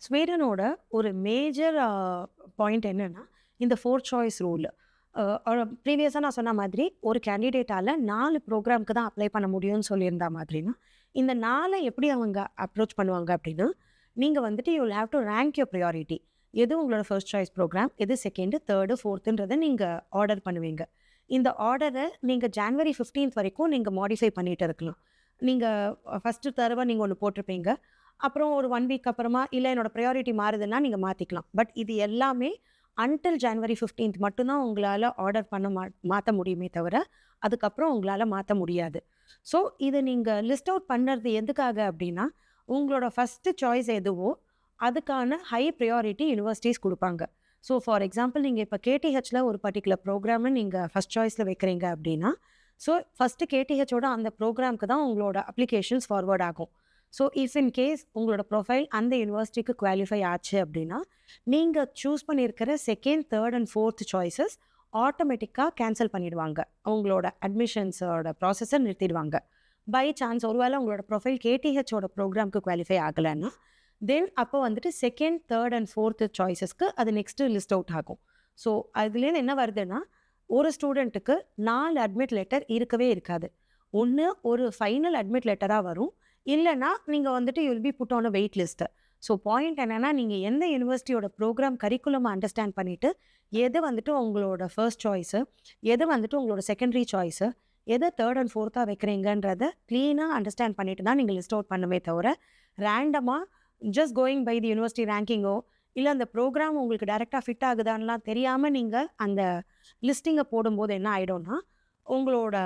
ஸ்வீடனோட ஒரு major point என்னன்னா, இந்த 4 சாய்ஸ் ரூல். ப்ரீவியஸா நான் சொன்ன மாதிரி, ஒரு கேண்டிடேட்டால 4 ப்ரோகிராம்க்கு தான் அப்ளை பண்ண முடியும்னு சொல்லியிருந்தா மாதிரினா, இந்த 4 எப்படி அவங்க அப்ரோச் பண்ணுவாங்க அப்படின்னா, நீங்க வந்துட்டு you will have to rank your priority. எது உங்களோட ஃபர்ஸ்ட் சாய்ஸ் ப்ரோகிராம், எது 2, 3, 4ன்றத நீங்க ஆர்டர் பண்ணுவீங்க. இந்த ஆர்டர நீங்க ஜான்வரி 15th வரைக்கும் நீங்க மாடிஃபை பண்ணிட்டு இருக்கலாம். நீங்க ஃபர்ஸ்ட்டு தடவ நீங்க ஒண்ணு போட்டிருப்பீங்க. அப்புறம் ஒரு 1 வீக் அப்புறமா, இல்ல என்னோட பிரையாரிட்டி மாறுதுன்னா நீங்க மாத்திக்கலாம். பட் இது எல்லாமே அன்டில் ஜான்வரி 15th மட்டும் தான் உங்களால ஆர்டர் பண்ண மாத்த முடியுமே தவிர, அதுக்கப்புறம் உங்களால மாத்த முடியாது. ஸோ, இத நீங்க லிஸ்ட் அவுட் பண்ணறது எதுக்காக அப்டின்னா, உங்களோட ஃபர்ஸ்ட் சாய்ஸ் எதுவோ, அதுக்கான ஹை பிரையாரிட்டி யுனிவர்சிட்டீஸ் குடுப்பாங்க. ஸோ, ஃபார் எக்ஸாம்பிள் நீங்க இப்ப கேடிஹெச்ல ஒரு பர்ட்டிகுலர் ப்ரோகிராம நீங்க ஃபர்ஸ்ட் சாய்ஸ்ல வைக்கிறீங்க அப்டின்னா, ஸோ ஃபர்ஸ்ட்டு கேடிஹெச்சோட அந்த ப்ரோகிராம்க்கு தான் உங்களோட அப்ளிகேஷன்ஸ் ஃபார்வர்ட் ஆகும். ஸோ, இஃப் இன் கேஸ் உங்களோட ப்ரொஃபைல் அந்த யுனிவர்சிட்டிக்கு குவாலிஃபை ஆச்சு அப்படின்னா, நீங்க சூஸ் பண்ணியிருக்கிற 2nd, 3rd and 4th choices ஆட்டோமேட்டிக்கா கேன்சல் பண்ணிடுவாங்க. உங்களோட அட்மிஷன்ஸோட ப்ராசஸ நிறுத்திடுவாங்க. பை சான்ஸ் ஒருவேளை உங்களோட ப்ரொஃபைல் கேடிஹெச்சோட ப்ரோகிராம்க்கு குவாலிஃபை ஆகலன்னா, தென் அப்போ வந்துட்டு 2nd, 3rd அண்ட் 4th சாய்ஸஸ்க்கு அது நெக்ஸ்ட்டு லிஸ்ட் அவுட் ஆகும். ஸோ, அதுலேருந்து என்ன வருதுன்னா, ஒரு ஸ்டூடெண்ட்டுக்கு 4 அட்மிட் லெட்டர் இருக்கவே இருக்காது. ஒண்ணு ஒரு ஃபைனல் அட்மிட் லெட்டரா வரும். இல்லன்னா, நீங்க வந்துட்டு you will be put on a wait list. So, point என்னன்னா, நீங்க எந்த யுனிவர்சிட்டியோட ப்ரோகிராம் கரிக்குலம அண்டர்ஸ்டாண்ட் பண்ணிட்டு, எது வந்துட்டு உங்களோட ஃபர்ஸ்ட் சாய்ஸு, எது வந்துட்டு உங்களோட செகண்டரி சாய்ஸு, எத 3rd அண்ட் 4தா வைக்கிறீங்கன்றத கிளீனா அண்டர்ஸ்டாண்ட் பண்ணிட்டு தான் நீங்க லிஸ்ட் அவுட் பண்ணணுமே தவிர, ரேண்டமா just going by the university ரேங்கிங்கோ, இல்ல அந்த ப்ரோகிராம் உங்களுக்கு டைரக்ட்டா ஃபிட் ஆகுதான்லாம் தெரியாம நீங்க அந்த லிஸ்டிங்க போடும்போது என்ன ஆயிடும்னா, உங்களோட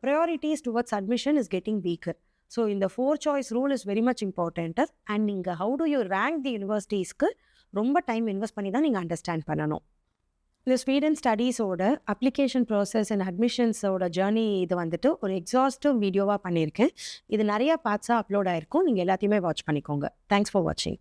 priorities towards admission is getting weaker. So, இந்த 4 choice rule is very much important. And நீங்க how do you rank the யுனிவர்சிட்டீஸ்க்கு ரொம்ப டைம் இன்வெஸ்ட் பண்ணி தான் நீங்க அண்டர்ஸ்டாண்ட் பண்ணணும். இந்த ஸ்வீடன் ஸ்டடீஸோட அப்ளிகேஷன் ப்ராசஸ் அண்ட் அட்மிஷன்ஸோட ஜர்னி இது வந்துட்டு ஒரு எக்ஸாஸ்டிவ் வீடியோவா பண்ணியிருக்கேன். இது நெறைய பார்ட்ஸா அப்லோட் ஆயிருக்கும். நீங்க எல்லாத்தையுமே வாட்ச் பண்ணிக்கோங்க. தேங்க்ஸ் ஃபார் வாட்சிங்.